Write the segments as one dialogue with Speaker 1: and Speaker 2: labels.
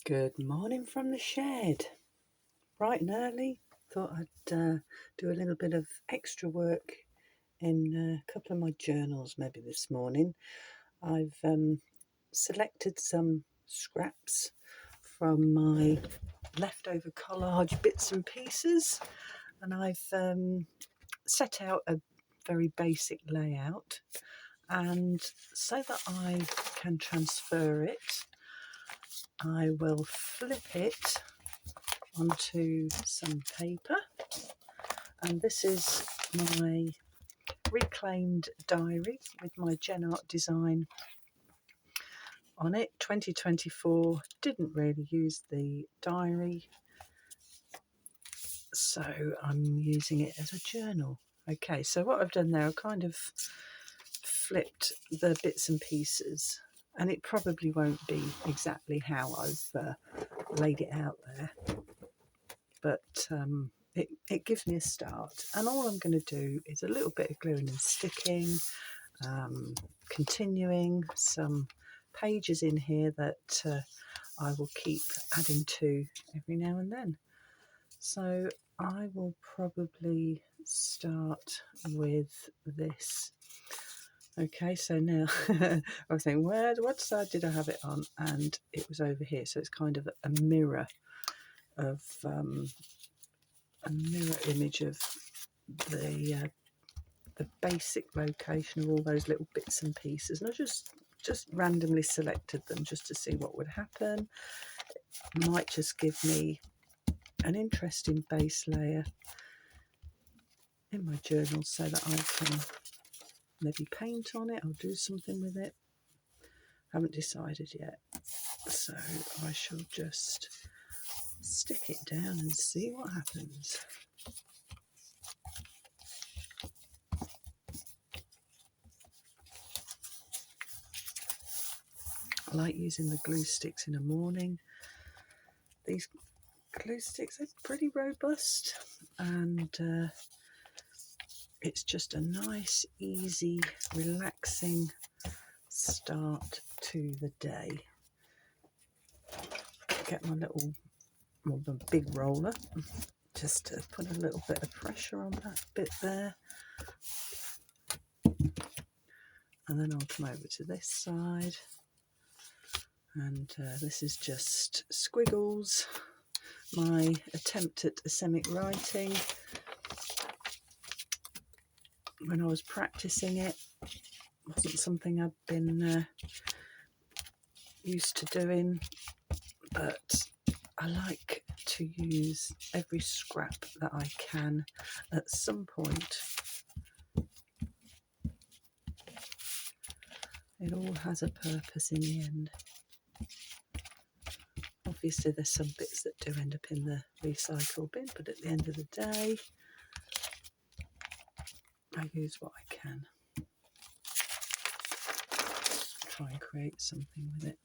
Speaker 1: Good morning from the shed. Bright and early. Thought I'd do a little bit of extra work in a couple of my journals maybe this morning. I've selected some scraps from my leftover collage bits and pieces, and I've set out a very basic layout, and so that I can transfer it, I will flip it onto some paper, and this is my reclaimed diary with my Gen Art design on it. 2024, didn't really use the diary, so I'm using it as a journal. Okay, so what I've done there, I've kind of flipped the bits and pieces, and it probably won't be exactly how I've laid it out there, but it gives me a start. And all I'm going to do is a little bit of gluing and sticking, continuing some pages in here that I will keep adding to every now and then. So I will probably start with this. Okay, so now I was thinking, what side did I have it on? And it was over here, so it's kind of a mirror of a mirror image of the basic location of all those little bits and pieces. And I just randomly selected them just to see what would happen. It might just give me an interesting base layer in my journal so that I can maybe paint on it or do something with it. Haven't decided yet, so I shall just stick it down and see what happens. I like using the glue sticks in the morning. These glue sticks are pretty robust, and it's just a nice, easy, relaxing start to the day. Get my big roller just to put a little bit of pressure on that bit there, and then I'll come over to this side, and this is just squiggles, my attempt at asemic writing. When I was practicing it, wasn't something I'd been used to doing, but I like to use every scrap that I can at some point. It all has a purpose in the end. Obviously there's some bits that do end up in the recycle bin, but at the end of the day I use what I can. Try and create something with it.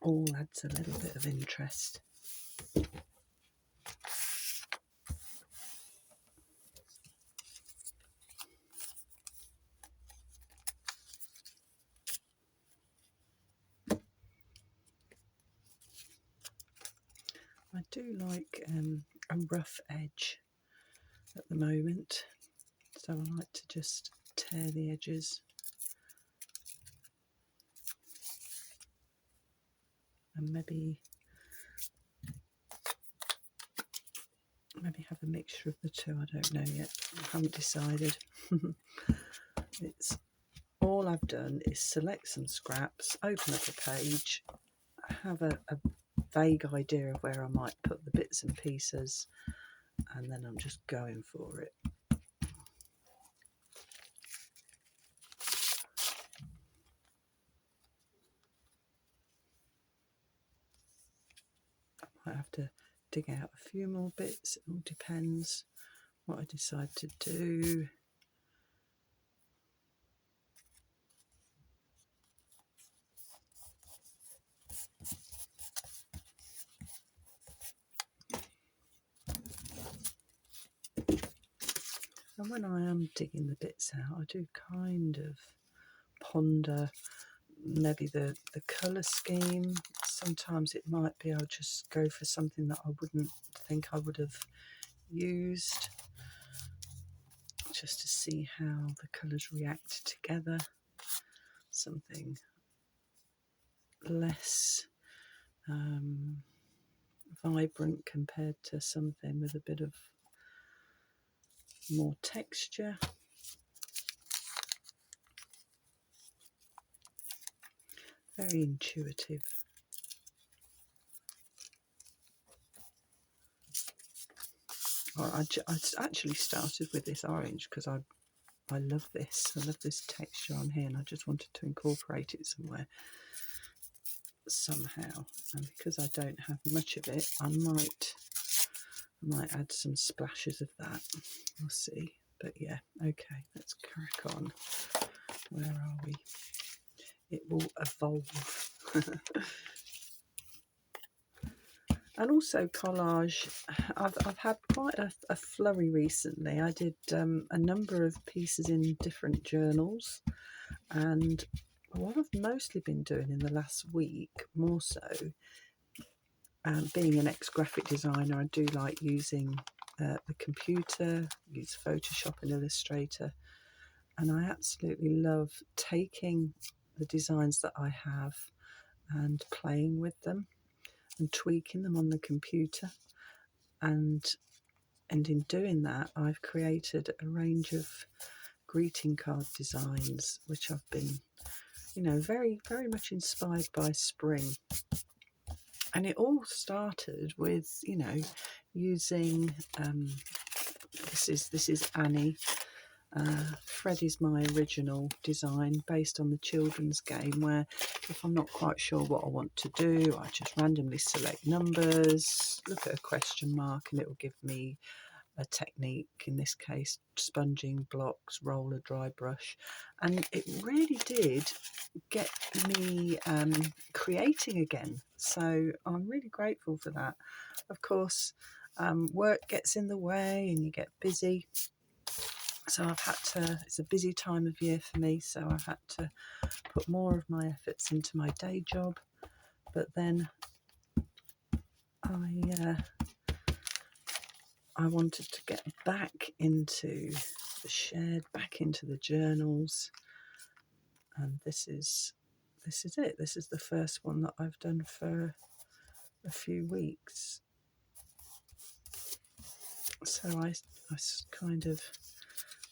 Speaker 1: All adds a little bit of interest. I do like a rough edge at the moment, so I like to just tear the edges and maybe have a mixture of the two. I don't know yet. I haven't decided. It's all I've done is select some scraps, open up a page, have a vague idea of where I might put the bits and pieces, and then I'm just going for it. I might have to dig out a few more bits. It all depends what I decide to do. And when I am digging the bits out, I do kind of ponder maybe the colour scheme. Sometimes it might be I'll just go for something that I wouldn't think I would have used, just to see how the colours react together. Something less vibrant compared to something with a bit of more texture. Very intuitive. I actually started with this orange because I love this. I love this texture on here, and I just wanted to incorporate it somewhere, somehow. And because I don't have much of it, I might add some splashes of that. We'll see. But yeah, okay, let's crack on. Where are we? It will evolve. And also collage. I've had quite a flurry recently. I did a number of pieces in different journals, and what I've mostly been doing in the last week, more so, being an ex-graphic designer, I do like using the computer, use Photoshop and Illustrator, and I absolutely love taking the designs that I have and playing with them and tweaking them on the computer. And in doing that, I've created a range of greeting card designs, which I've been, very, very much inspired by spring. And it all started with, using, this is Annie. Fred is my original design based on the children's game, where if I'm not quite sure what I want to do, I just randomly select numbers, look at a question mark, and it will give me a technique, in this case sponging blocks, roller, dry brush, and it really did get me creating again. So I'm really grateful for that. Of course, work gets in the way and you get busy. So I've had to, it's a busy time of year for me, so I've had to put more of my efforts into my day job. But then I wanted to get back into the shed, back into the journals, and this is it. This is the first one that I've done for a few weeks. So I kind of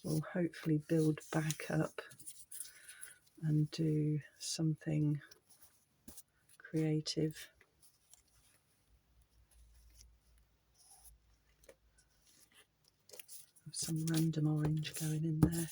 Speaker 1: will hopefully build back up and do something creative. Some random orange going in there.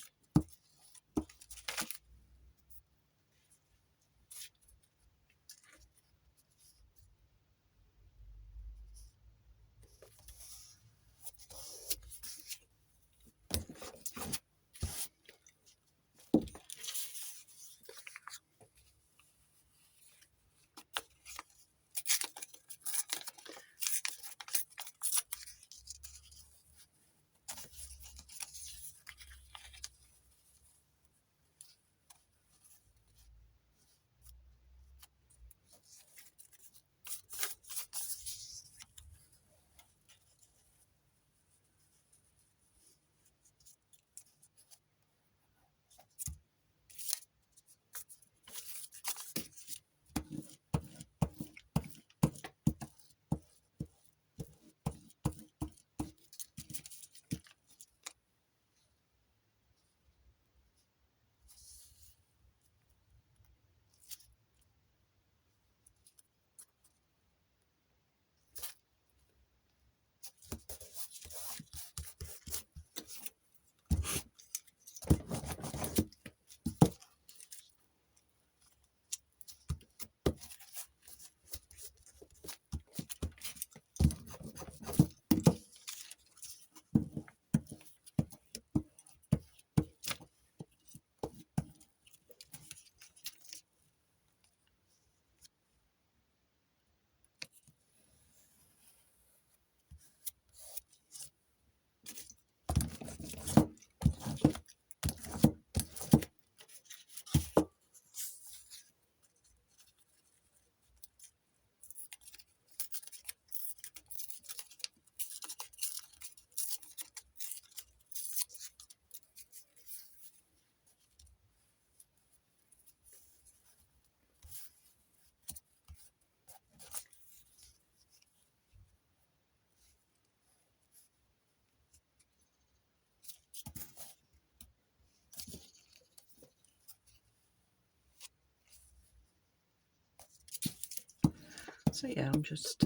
Speaker 1: So yeah, I'm just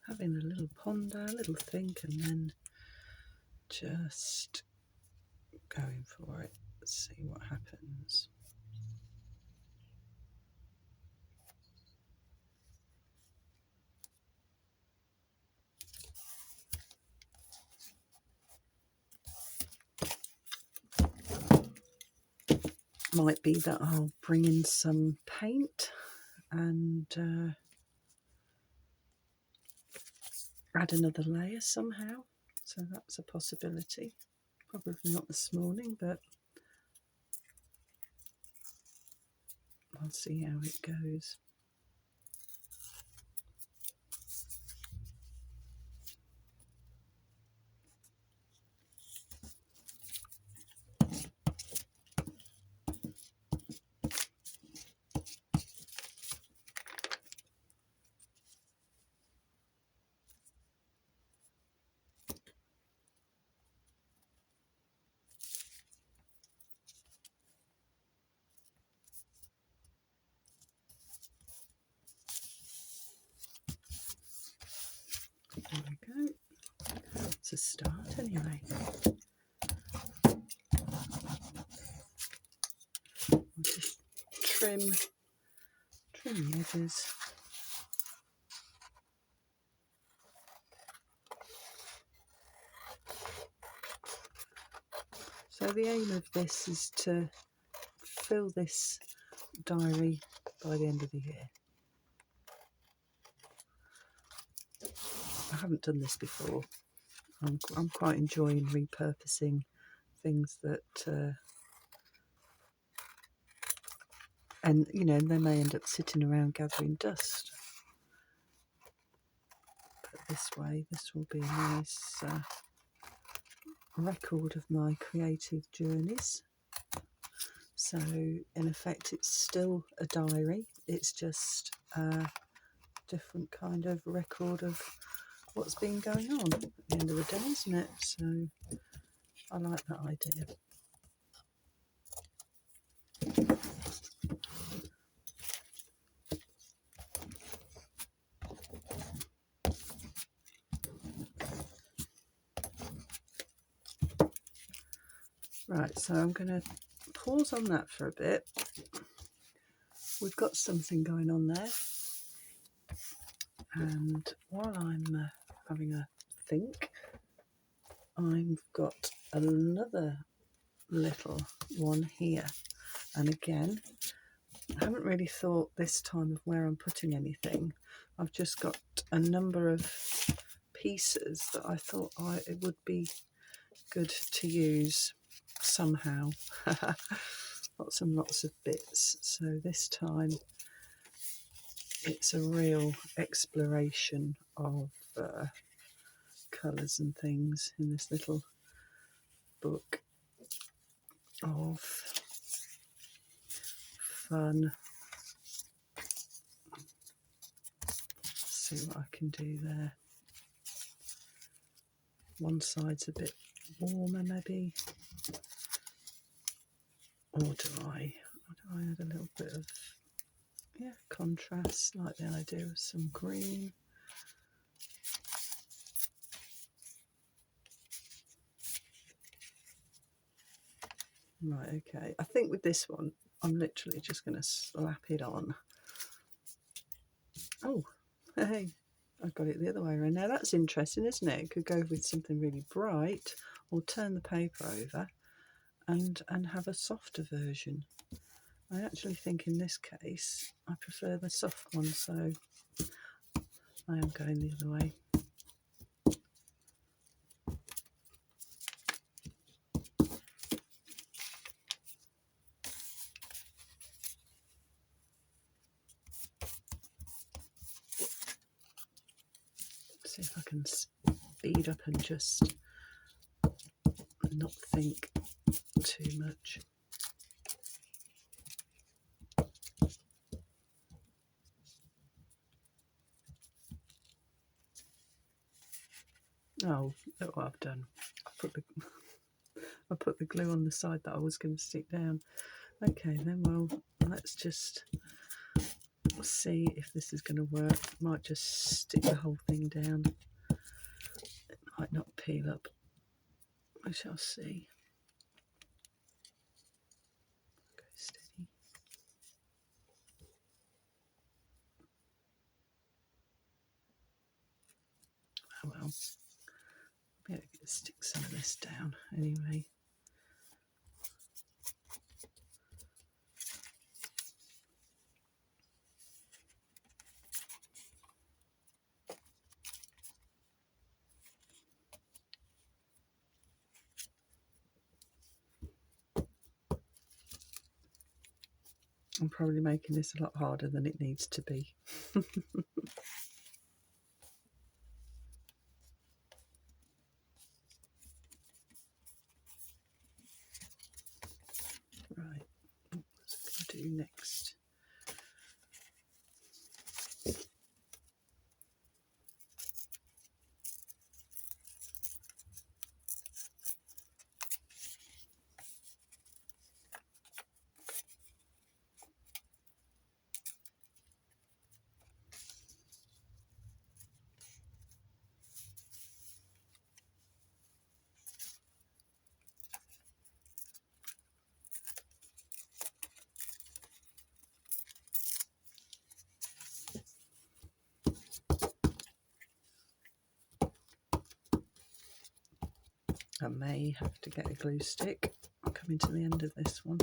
Speaker 1: having a little ponder, a little think, and then just going for it. Let's see what happens. Might be that I'll bring in some paint and add another layer somehow. So that's a possibility. Probably not this morning, but I'll see how it goes. There we go. It's a start anyway. I'll just trim the edges. So the aim of this is to fill this diary by the end of the year. I haven't done this before. I'm quite enjoying repurposing things that and you know, they may end up sitting around gathering dust. But this way, this will be a nice record of my creative journeys. So in effect, it's still a diary. It's just a different kind of record of what's been going on at the end of the day, isn't it? So I like that idea. Right, so I'm going to pause on that for a bit. We've got something going on there. And while I'm having a think, I've got another little one here. And again, I haven't really thought this time of where I'm putting anything. I've just got a number of pieces that I thought it would be good to use somehow. Lots and lots of bits. So this time it's a real exploration of colours and things in this little book of fun. Let's see what I can do there. One side's a bit warmer maybe, or do I add a little bit of contrast, like the idea of some green. Right, okay, I think with this one I'm literally just going to slap it on. Oh, hey, I've got it the other way around. Now that's interesting, isn't it? It could go with something really bright, or turn the paper over and have a softer version. I actually think in this case I prefer the soft one, so I am going the other way. See if I can speed up and just not think too much. Oh, look what I've done. I put the glue on the side that I was going to stick down. Okay, then well, let's just see if this is going to work. Might just stick the whole thing down. It might not peel up. We shall see. Go steady. Oh well. Maybe I could stick some of this down anyway. I'm probably making this a lot harder than it needs to be. Right, what's I going to do next? I may have to get a glue stick. I'm coming to the end of this one.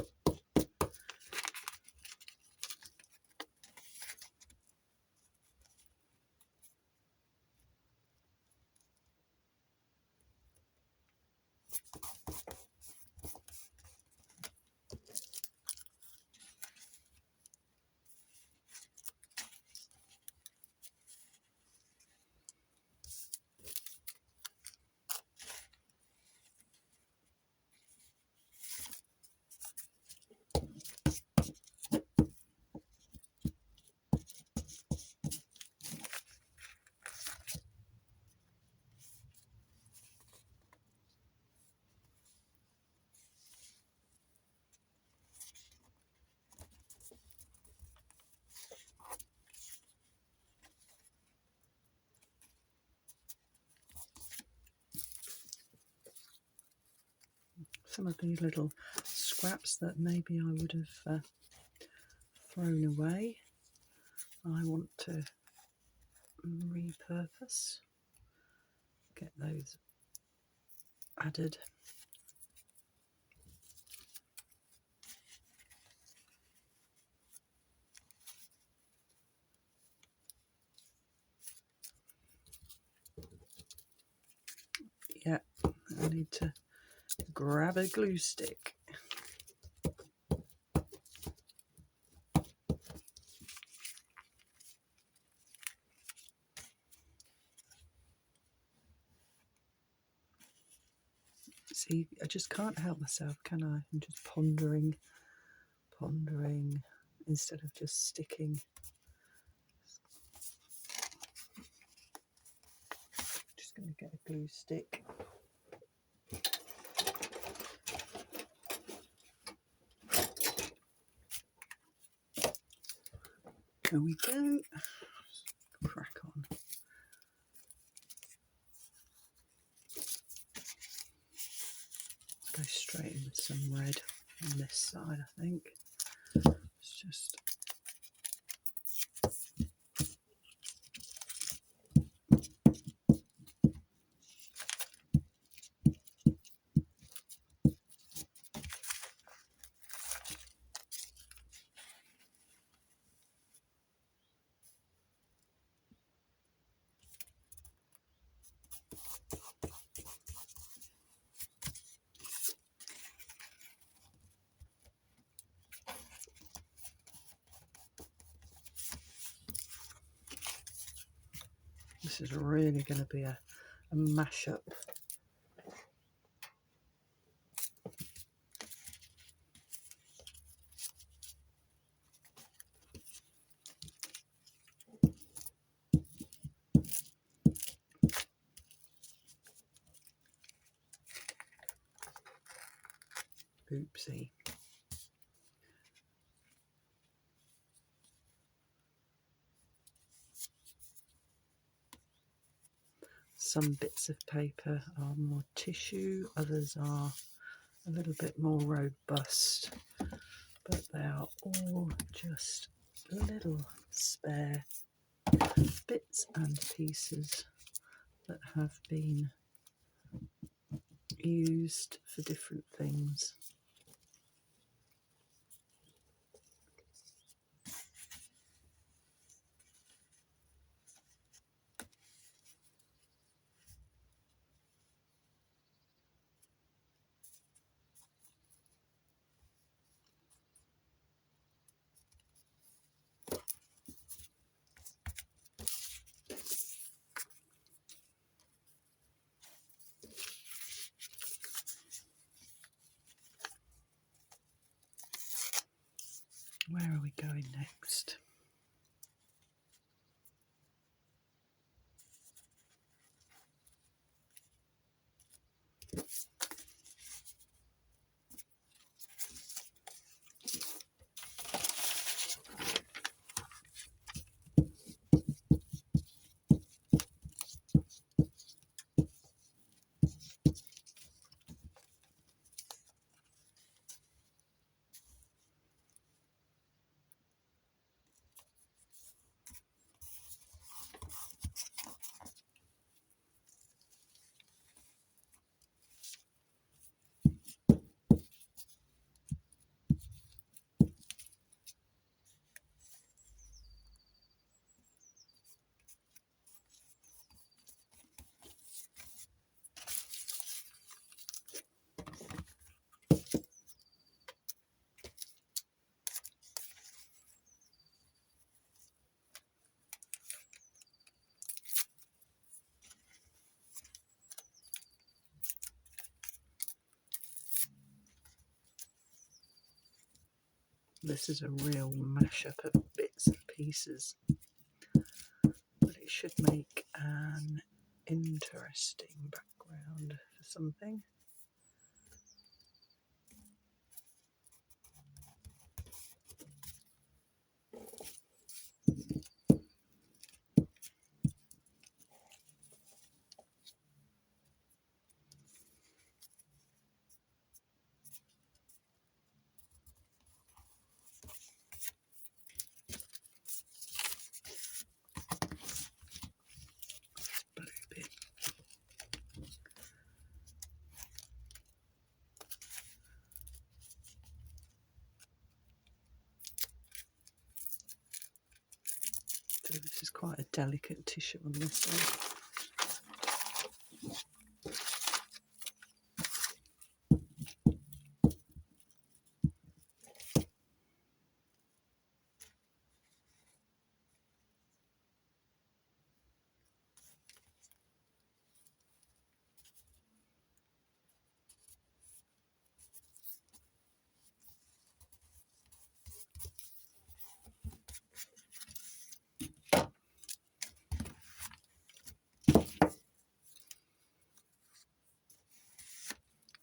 Speaker 1: Some of these little scraps that maybe I would have thrown away, I want to repurpose, get those added. Yeah, I need to grab a glue stick. See, I just can't help myself, can I? I'm just pondering instead of just sticking. Just going to get a glue stick. There we go. Crack on. Go straight in with some red on this side, I think. It's just this is really going to be a mashup. Oopsie. some bits of paper are more tissue, others are a little bit more robust, but they are all just little spare bits and pieces that have been used for different things. Where are we going next? This is a real mashup of bits and pieces, but it should make an interesting background for something. Blue bit. So this is quite a delicate tissue on this one.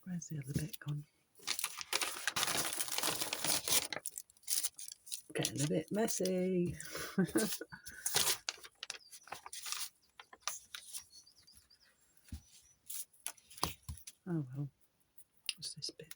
Speaker 1: Where's the other bit gone? Getting a bit messy. Oh well, what's this bit?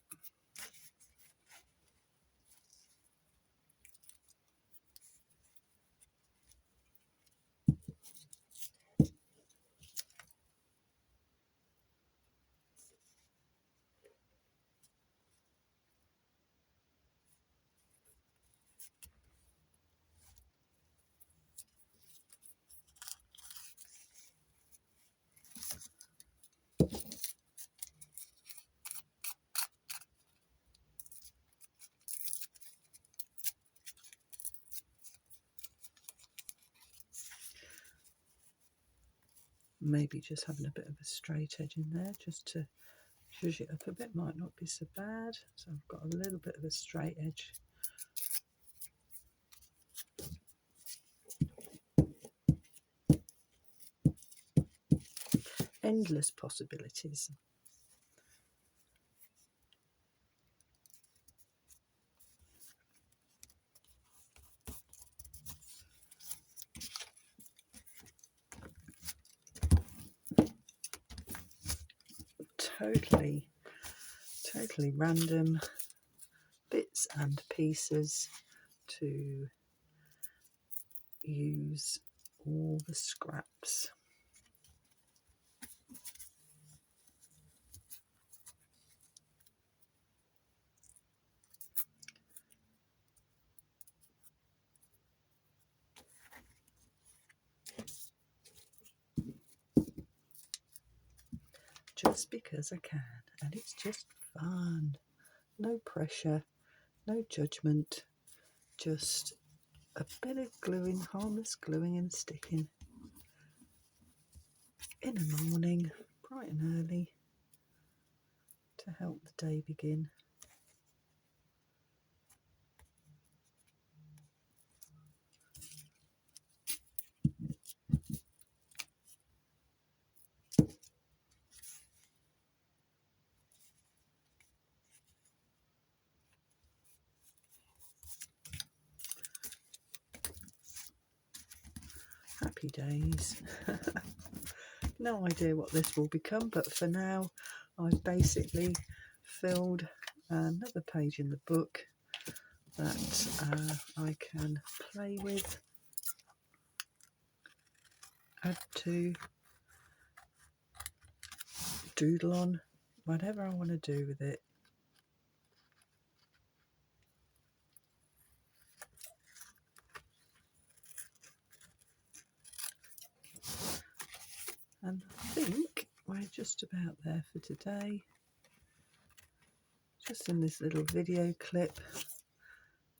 Speaker 1: Maybe just having a bit of a straight edge in there just to zhuzh it up a bit might not be so bad. So I've got a little bit of a straight edge. Endless possibilities. totally random bits and pieces to use all the scraps. Just because I can, and it's just fun. No pressure, no judgment, just a bit of gluing, harmless gluing and sticking in the morning, bright and early, to help the day begin. Happy days. No idea what this will become, but for now I've basically filled another page in the book that I can play with, add to, doodle on, whatever I want to do with it. And I think we're just about there for today. Just in this little video clip.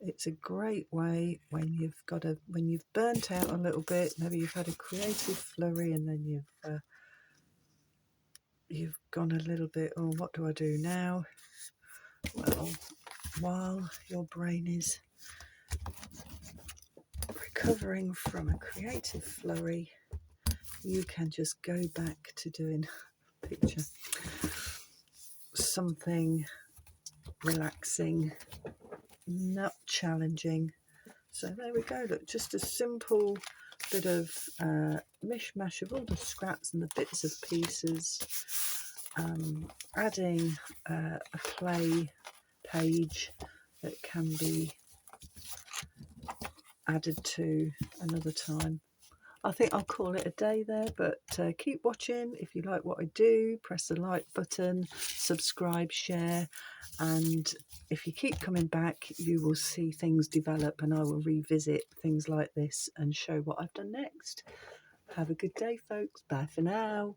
Speaker 1: It's a great way when you've burnt out a little bit, maybe you've had a creative flurry and then you've gone a little bit, oh, what do I do now? Well, while your brain is recovering from a creative flurry, you can just go back to doing picture something relaxing, not challenging. So there we go. Look, just a simple bit of mishmash of all the scraps and the bits of pieces, adding a clay page that can be added to another time. I think I'll call it a day there, but keep watching. If you like what I do, press the like button, subscribe, share, and if you keep coming back, you will see things develop, and I will revisit things like this and show what I've done next. Have a good day, folks. Bye for now.